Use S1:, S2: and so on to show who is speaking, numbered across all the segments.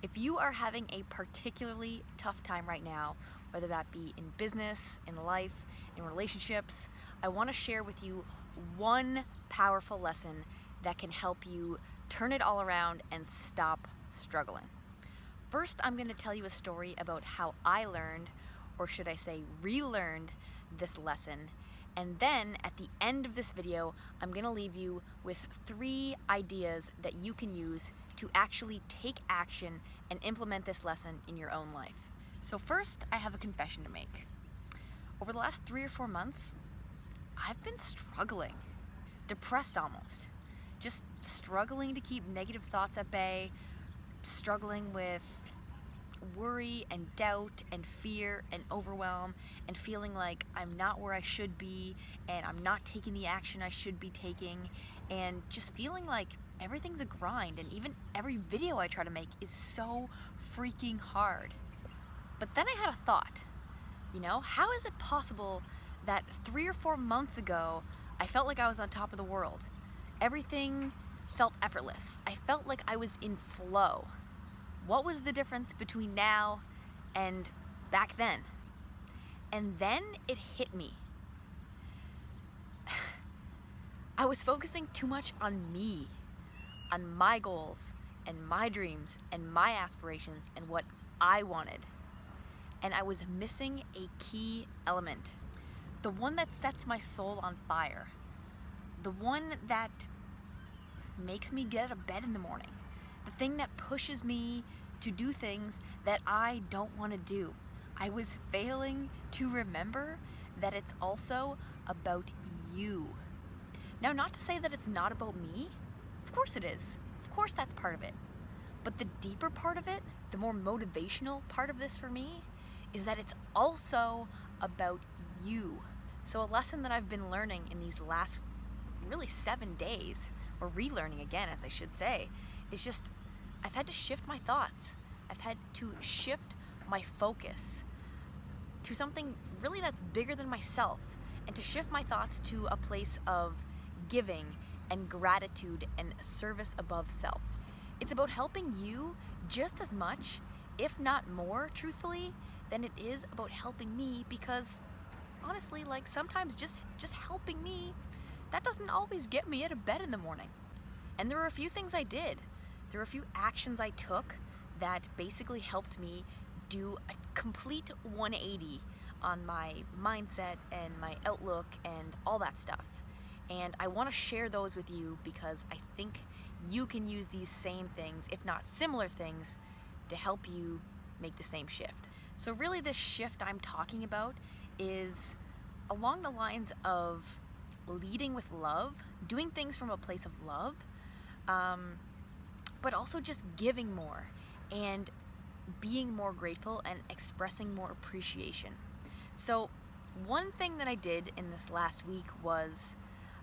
S1: If you are having a particularly tough time right now, whether that be in business, in life, in relationships, I want to share with you one powerful lesson that can help you turn it all around and stop struggling. First, I'm going to tell you a story about how I learned, or should I say relearned, this lesson. And then at the end of this video, I'm going to leave you with 3 ideas that you can use to actually take action and implement this lesson in your own life. So first, I have a confession to make. Over the last 3 or 4 months, I've been struggling, depressed almost, just struggling to keep negative thoughts at bay, struggling with worry and doubt and fear and overwhelm and feeling like I'm not where I should be and I'm not taking the action I should be taking, and just feeling like everything's a grind and even every video I try to make is so freaking hard. But then I had a thought, how is it possible that 3 or 4 months ago I felt like I was on top of the world? Everything felt effortless. I felt like I was in flow. What was the difference between now and back then? And then it hit me. I was focusing too much on me, on my goals and my dreams and my aspirations and what I wanted. And I was missing a key element, the one that sets my soul on fire, the one that makes me get out of bed in the morning, the thing that pushes me to do things that I don't want to do. I was failing to remember that it's also about you. Now, not to say that it's not about me. Of course it is. Of course that's part of it. But the deeper part of it, the more motivational part of this for me, is that it's also about you. So a lesson that I've been learning in these last really 7 days, or relearning again, as I should say, is just I've had to shift my thoughts. I've had to shift my focus to something really that's bigger than myself, and to shift my thoughts to a place of giving and gratitude and service above self. It's about helping you just as much, if not more, truthfully, than it is about helping me, because honestly, sometimes just helping me, that doesn't always get me out of bed in the morning. And there were a few things I did. There were a few actions I took that basically helped me do a complete 180 on my mindset and my outlook and all that stuff. And I want to share those with you because I think you can use these same things, if not similar things, to help you make the same shift. So really, this shift I'm talking about is along the lines of leading with love, doing things from a place of love, but also just giving more and being more grateful and expressing more appreciation. So one thing that I did in this last week was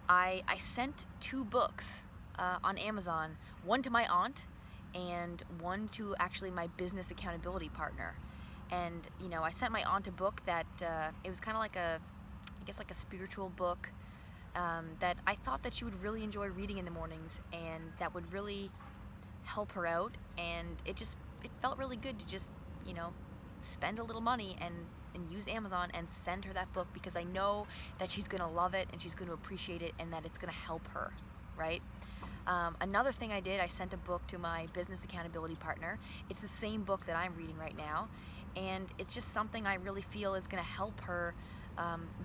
S1: I sent 2 books on Amazon, one to my aunt and one to actually my business accountability partner. And I sent my aunt a book that it was kind of like a spiritual book that I thought that she would really enjoy reading in the mornings, and that would really help her out. And it felt really good to just spend a little money and use Amazon and send her that book, because I know that she's gonna love it and she's gonna appreciate it and that it's gonna help her, right? Another thing I did, I sent a book to my business accountability partner. It's the same book that I'm reading right now, and it's just something I really feel is gonna help her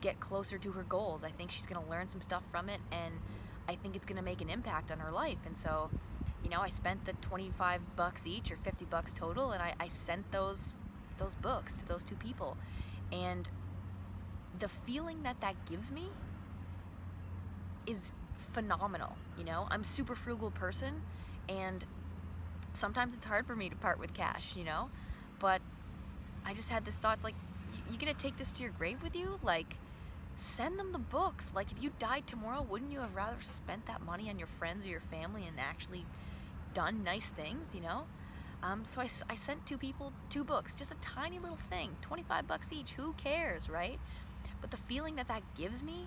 S1: get closer to her goals. I think she's gonna learn some stuff from it, and I think it's gonna make an impact on her life. And so, I spent the $25 each, or $50 total, and I sent those books to those 2 people. And the feeling that gives me is phenomenal. I'm a super frugal person, and sometimes it's hard for me to part with cash, but I just had this thought, it's like, you gonna take this to your grave with you? Send them the books. If you died tomorrow, wouldn't you have rather spent that money on your friends or your family and actually done nice things, So I sent 2 people 2 books, just a tiny little thing, $25 each, who cares, right? But the feeling that gives me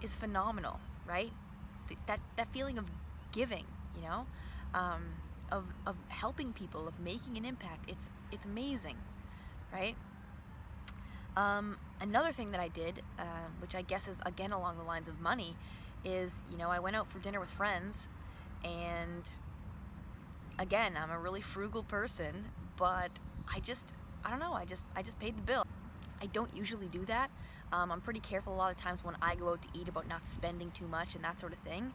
S1: is phenomenal, right? That feeling of giving, of helping people, of making an impact. It's amazing, right? Another thing that I did, which I guess is again along the lines of money, is, I went out for dinner with friends, and again, I'm a really frugal person, but I don't know, I just paid the bill. I don't usually do that. I'm pretty careful a lot of times when I go out to eat about not spending too much and that sort of thing.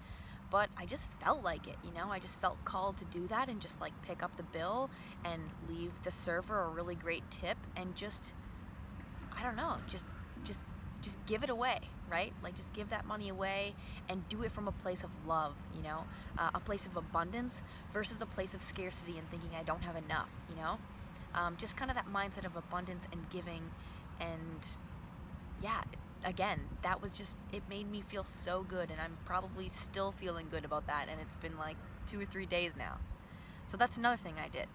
S1: But I just felt like it, I just felt called to do that and just like pick up the bill and leave the server a really great tip and just, I don't know, just give it away, right? Like just give that money away and do it from a place of love, a place of abundance versus a place of scarcity and thinking I don't have enough, just kind of that mindset of abundance and giving. And yeah, again, that was just, it made me feel so good, and I'm probably still feeling good about that, and it's been like 2 or 3 days now. So that's another thing I did.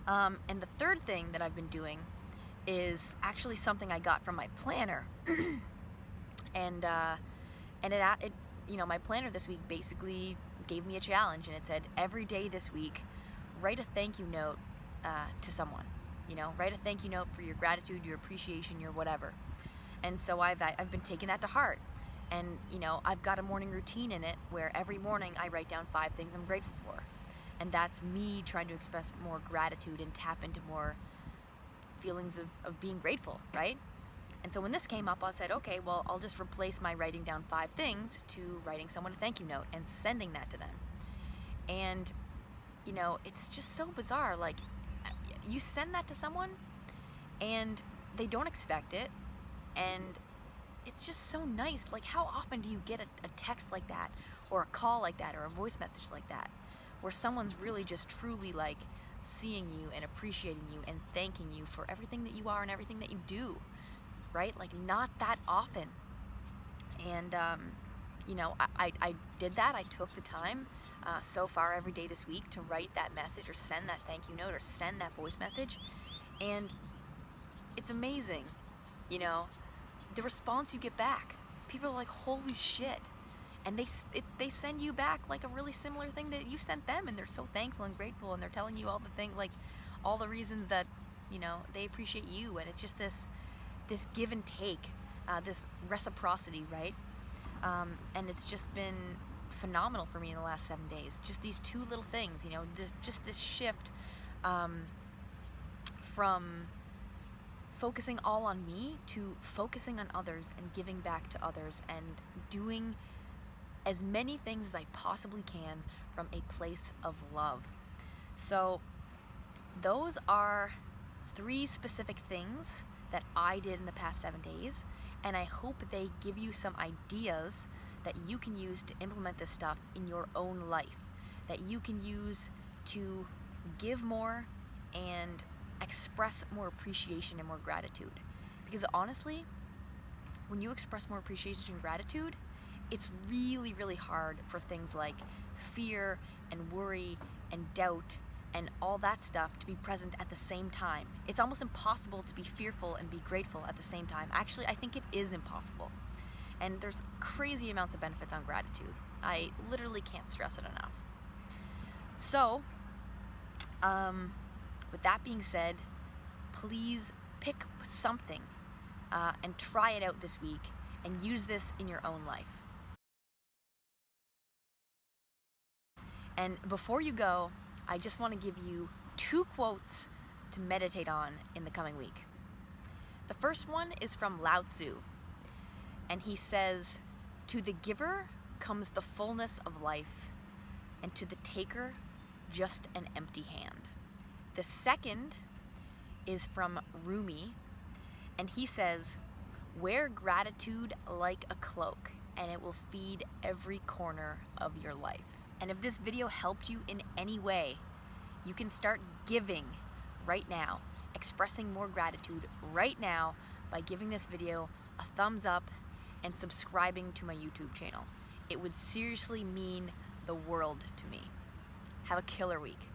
S1: And the third thing that I've been doing is actually something I got from my planner. and my planner this week basically gave me a challenge, and it said every day this week, write a thank you note to someone. Write a thank you note for your gratitude, your appreciation, your whatever. And so I've been taking that to heart. And, I've got a morning routine in it where every morning I write down 5 things I'm grateful for. And that's me trying to express more gratitude and tap into more feelings of being grateful, right? And so when this came up, I said, okay, well, I'll just replace my writing down 5 things to writing someone a thank you note and sending that to them. And, it's just so bizarre. Like, you send that to someone and they don't expect it, and it's just so nice. Like, how often do you get a text like that, or a call like that, or a voice message like that, where someone's really just truly like seeing you and appreciating you and thanking you for everything that you are and everything that you do, right? Like, not that often. And I did that. I took the time so far every day this week to write that message or send that thank you note or send that voice message, and it's amazing, the response you get back. People are like, holy shit, and they send you back like a really similar thing that you sent them, and they're so thankful and grateful, and they're telling you all the reasons that they appreciate you, and it's just this give and take, this reciprocity, right? And it's just been phenomenal for me in the last 7 days. Just these 2 little things, just this shift from focusing all on me to focusing on others and giving back to others and doing as many things as I possibly can from a place of love. So those are 3 specific things that I did in the past 7 days, and I hope they give you some ideas that you can use to implement this stuff in your own life, that you can use to give more and express more appreciation and more gratitude. Because honestly, when you express more appreciation and gratitude, it's really, really hard for things like fear and worry and doubt and all that stuff to be present at the same time. It's almost impossible to be fearful and be grateful at the same time. Actually, I think it is impossible. And there's crazy amounts of benefits on gratitude. I literally can't stress it enough. So, with that being said, please pick something and try it out this week and use this in your own life. And before you go, I just want to give you 2 quotes to meditate on in the coming week. The first one is from Lao Tzu, and he says, "To the giver comes the fullness of life, and to the taker, just an empty hand." The second is from Rumi, and he says, "Wear gratitude like a cloak, and it will feed every corner of your life." And if this video helped you in any way, you can start giving right now, expressing more gratitude right now by giving this video a thumbs up and subscribing to my YouTube channel. It would seriously mean the world to me. Have a killer week.